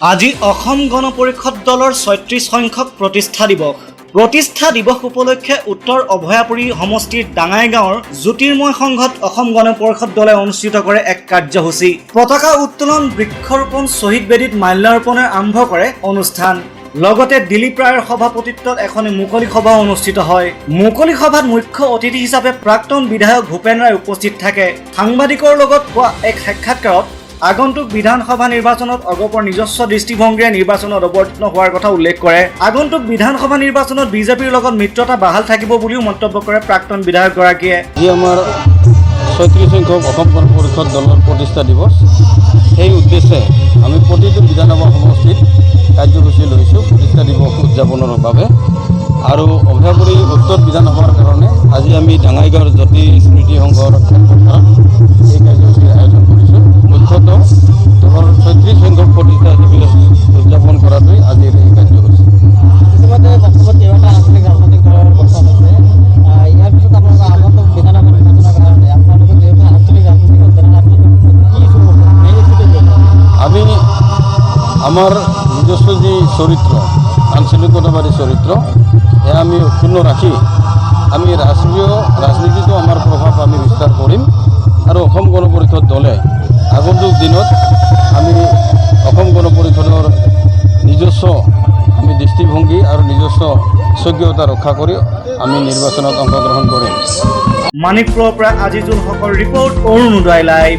আজি অসম গণ পৰিষদ দলৰ ৩৬ সংখ্যক প্ৰতিষ্ঠা দিৱস। প্ৰতিষ্ঠা দিৱস উপলক্ষে উত্তৰ অভয়াপুৰী সমষ্টিৰ ডাঙাইগাঁৱৰ জ্যোতিৰ্ময় সংঘত অসম গণ পৰিষদ দলে অনুষ্ঠিত কৰে এক কাৰ্যসূচী। পতাকা উত্তোলন, বৃক্ষৰোপণ, শ্বহীদ বেদীত মাল্যাৰ্পণে আৰম্ভ কৰে অনুষ্ঠান। লগতে দিলীপ ৰায়ৰ সভাপতিত্বত এখন মুকলি সভা অনুষ্ঠিত হয়। মুকলি সভাত মুখ্য অতিথি হিচাপে প্ৰাক্তন বিধায়ক ভূপেন ৰায় উপস্থিত থাকে। সাংবাদিকৰ লগত হোৱা এক সাক্ষাৎকাৰত আগন্তুক বিধানসভা নিৰ্বাচনত অগপৰ নিজস্ব দৃষ্টিভংগীৰে নিৰ্বাচনত অৱতীৰ্ণ হোৱাৰ কথা উল্লেখ কৰে। আগন্তুক বিধানসভা নিৰ্বাচনত বিজেপিৰ লগত মিত্ৰতা বাহাল থাকিব বুলিও মন্তব্য কৰে প্ৰাক্তন বিধায়কগৰাকীয়ে। যি আমাৰ ৩৬ সংখ্যক অসম গণ পৰিষদ দলৰ প্ৰতিষ্ঠা দিৱস, সেই উদ্দেশ্যে আমি প্ৰতিটো বিধানসভা সমষ্টিত কাৰ্যসূচী লৈছোঁ প্ৰতিষ্ঠা দিৱস উদযাপনৰ বাবে। আৰু অভয়াপুৰী উত্তৰ বিধানসভাৰ কাৰণে আজি আমি ডাঙাইগাঁৱৰ জ্যোতি স্মৃতি সংঘৰ এই কাৰ্যসূচীৰ আয়োজন কৰিছোঁ। মুখ্যতঃ দলৰ ৩৬ সংখ্যক প্ৰতিষ্ঠা দিৱস উদযাপন কৰাটোৱেই আজিৰ এই কাৰ্যসূচী। ইতিমধ্যে অসমত কেইবাটা আঞ্চলিক ৰাজনৈতিক দলৰ গঠন হৈছে। ইয়াৰ পিছত আপোনালোকৰ আগন্তুক বিধানসভা নিৰ্বাচনৰ কাৰণে আপোনালোকে যিহেতু আঞ্চলিক ৰাজনৈতিক আমি আমাৰ নিজস্ব যি চৰিত্ৰ, আঞ্চলিকতাবাদী চৰিত্ৰ, এয়া আমি অক্ষুণ্ণ ৰাখি আমি ৰাষ্ট্ৰীয় ৰাজনীতিতো আমাৰ প্ৰভাৱ আমি বিস্তাৰ কৰিম। আৰু অসম গণ পৰিষদ দলে আগন্তুক দিনত আমি অসম গণ পৰিষদৰ নিজস্ব আমি দৃষ্টিভংগী আৰু নিজস্ব স্বকীয়তা ৰক্ষা কৰি আমি নিৰ্বাচনত অংশগ্ৰহণ কৰিম। মানিকপুৰৰ পৰা আজিজুল হকৰ ৰিপৰ্ট, অৰুণোদয় লাইভ।